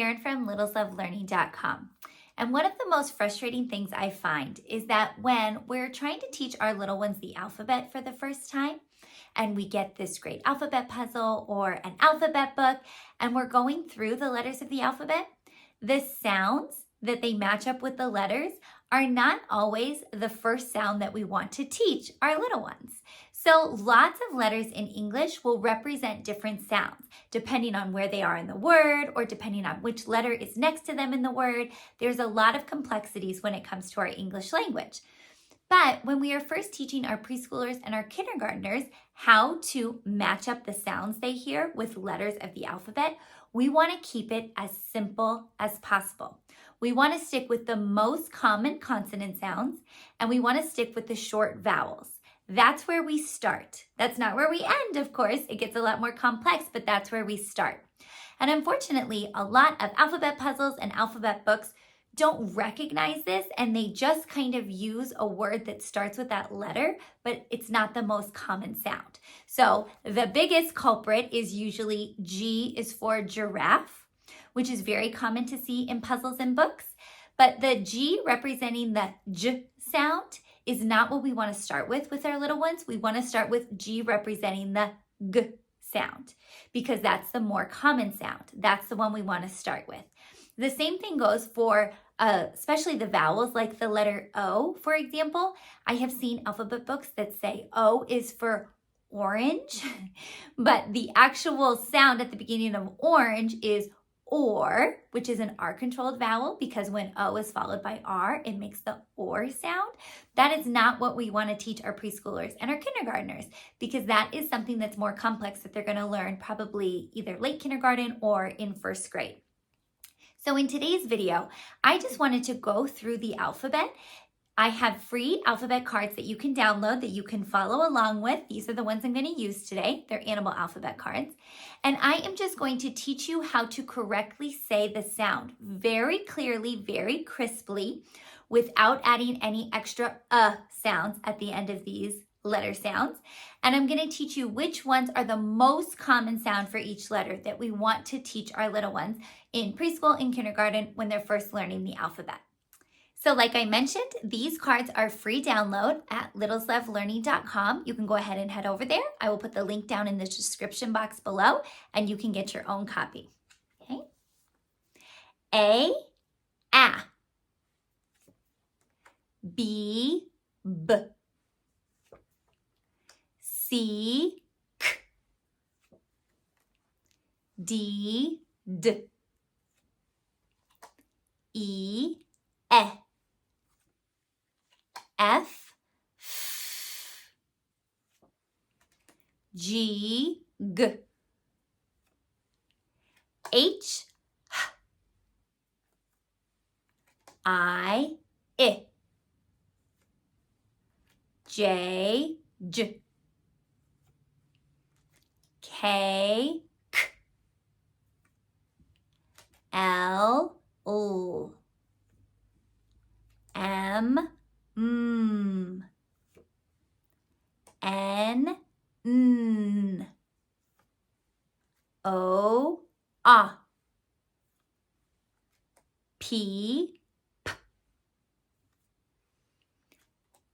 Erin from littleslovelearning.com. And one of the most frustrating things I find is that when we're trying to teach our little ones the alphabet for the first time, and we get this great alphabet puzzle or an alphabet book, and we're going through the letters of the alphabet, the sounds that they match up with the letters are not always the first sound that we want to teach our little ones. So lots of letters in English will represent different sounds depending on where they are in the word or depending on which letter is next to them in the word. There's a lot of complexities when it comes to our English language. But when we are first teaching our preschoolers and our kindergartners how to match up the sounds they hear with letters of the alphabet, we want to keep it as simple as possible. We want to stick with the most common consonant sounds, and we want to stick with the short vowels. That's where we start. That's not where we end, of course. It gets a lot more complex, but that's where we start. And unfortunately, a lot of alphabet puzzles and alphabet books don't recognize this, and they just kind of use a word that starts with that letter, but it's not the most common sound. So the biggest culprit is usually G is for giraffe, which is very common to see in puzzles and books. But the G representing the J sound is not what we want to start with our little ones. We want to start with G representing the G sound because that's the more common sound. That's the one we want to start with. The same thing goes for especially the vowels, like the letter O, for example. I have seen alphabet books that say O is for orange, but the actual sound at the beginning of orange is or, which is an R-controlled vowel, because when O is followed by R, it makes the or sound. That is not what we want to teach our preschoolers and our kindergartners, because that is something that's more complex that they're going to learn probably either late kindergarten or in first grade. So in today's video, I just wanted to go through the alphabet. I have free alphabet cards that you can download that you can follow along with. These are the ones I'm going to use today. They're animal alphabet cards. And I am just going to teach you how to correctly say the sound very clearly, very crisply, without adding any extra sounds at the end of these letter sounds. And I'm going to teach you which ones are the most common sound for each letter that we want to teach our little ones in preschool and kindergarten when they're first learning the alphabet. So like I mentioned, these cards are free download at littleslovelearning.com. You can go ahead and head over there. I will put the link down in the description box below and you can get your own copy. Okay. A, B, B. C, K. D, D. E, F, G, G. H, I, J, J. K, K. L, L. M, M. N, N. O, A. P, P.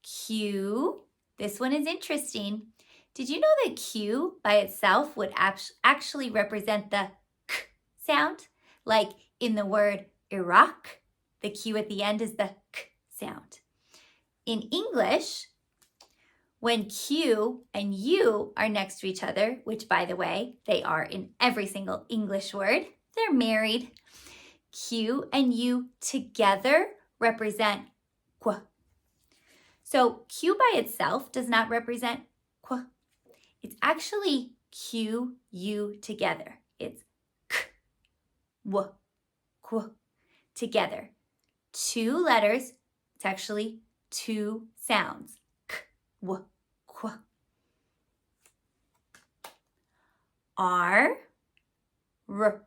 Q. This one is interesting. Did you know that Q by itself would actually represent the K sound? Like in the word Iraq, the Q at the end is the K sound. In English, when Q and U are next to each other, which by the way, they are in every single English word, they're married. Q and U together represent Qu. So Q by itself does not represent Qu. It's actually Q, U together. It's K, W, Qu together. Two letters, it's actually two sounds. K, W, Qu. R, R.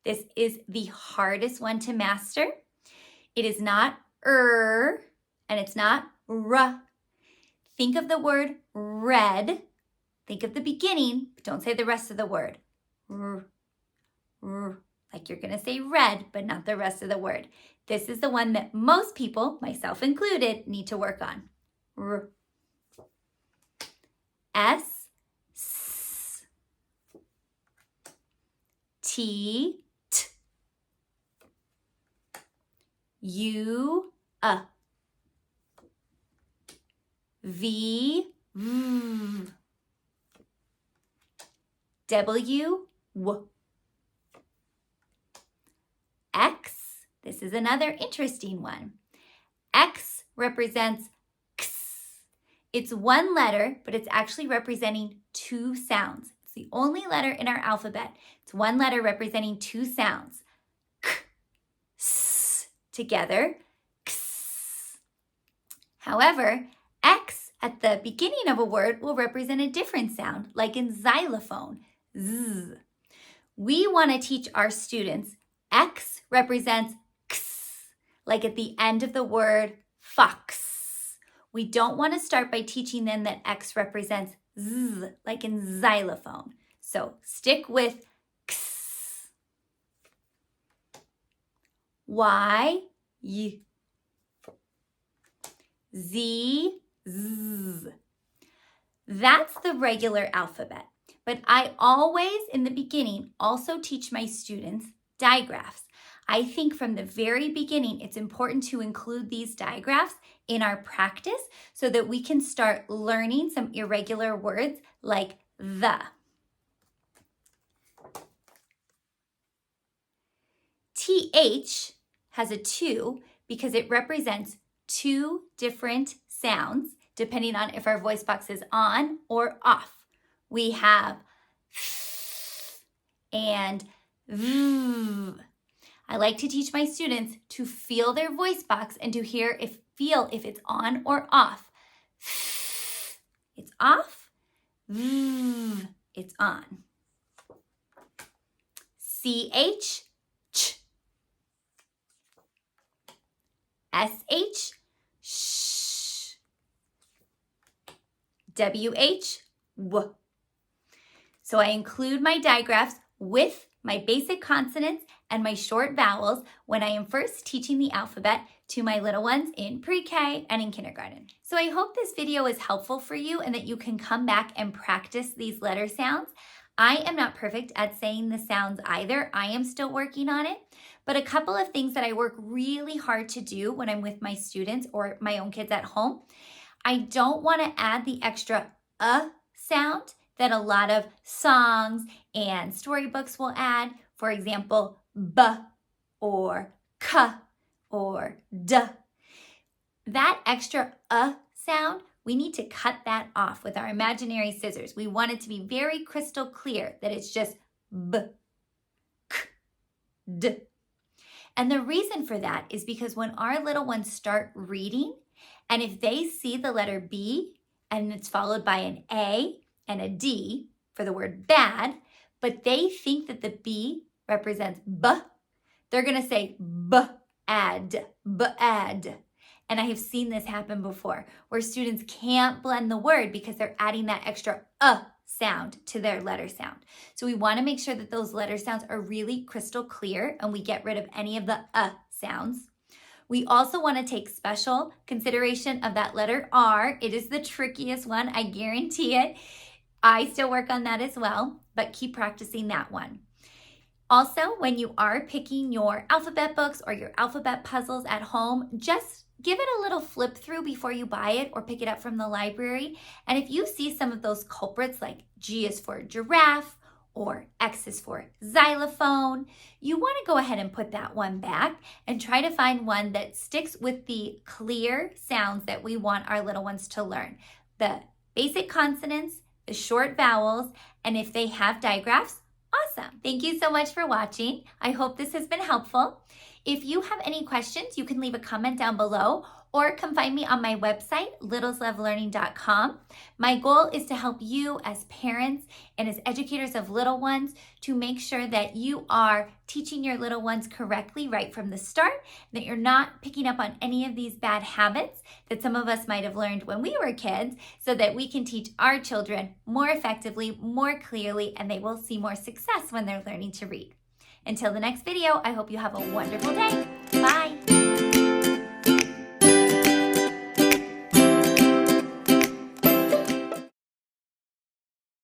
This is the hardest one to master. It is not and it's not R. Think of the word red. Think of the beginning, but don't say the rest of the word. R, R. like you're going to say red, but not the rest of the word. This is the one that most people, myself included, need to work on. R. S. S. T. T. U. V. V. W. W. X. This is another interesting one. X represents X. It's one letter, but it's actually representing two sounds. It's the only letter in our alphabet. It's one letter representing two sounds. K, S, together, X. However, X at the beginning of a word will represent a different sound, like in xylophone, Z. We want to teach our students X represents X, like at the end of the word fox. We don't want to start by teaching them that X represents Z, like in xylophone. So stick with X. Y, Y. Z, Z. That's the regular alphabet. But I always, in the beginning, also teach my students digraphs. I think from the very beginning, it's important to include these digraphs in our practice so that we can start learning some irregular words like the. TH has a 2 because it represents two different sounds depending on if our voice box is on or off. We have f and v. I like to teach my students to feel their voice box and to feel if it's on or off. F, it's off. V, it's on. CH, ch. SH, sh. WH, w. So I include my digraphs with my basic consonants and my short vowels when I am first teaching the alphabet to my little ones in pre-K and in kindergarten. So I hope this video is helpful for you and that you can come back and practice these letter sounds. I am not perfect at saying the sounds either. I am still working on it. But a couple of things that I work really hard to do when I'm with my students or my own kids at home, I don't want to add the extra sound that a lot of songs and storybooks will add. For example, b or k or d. That extra sound, we need to cut that off with our imaginary scissors. We want it to be very crystal clear that it's just b, k, d. And the reason for that is because when our little ones start reading, and if they see the letter B and it's followed by an A and a D for the word bad, but they think that the B represents B, they're going to say b-ad, b-ad. And I have seen this happen before where students can't blend the word because they're adding that extra sound to their letter sound. So we want to make sure that those letter sounds are really crystal clear and we get rid of any of the sounds. We also want to take special consideration of that letter R. It is the trickiest one, I guarantee it. I still work on that as well, but keep practicing that one. Also, when you are picking your alphabet books or your alphabet puzzles at home, just give it a little flip through before you buy it or pick it up from the library. And if you see some of those culprits like G is for giraffe or X is for xylophone, you want to go ahead and put that one back and try to find one that sticks with the clear sounds that we want our little ones to learn. The basic consonants, the short vowels, and if they have digraphs, awesome. Thank you so much for watching. I hope this has been helpful. If you have any questions, you can leave a comment down below or come find me on my website, littleslovelearning.com. My goal is to help you as parents and as educators of little ones to make sure that you are teaching your little ones correctly right from the start, that you're not picking up on any of these bad habits that some of us might have learned when we were kids, so that we can teach our children more effectively, more clearly, and they will see more success when they're learning to read. Until the next video, I hope you have a wonderful day.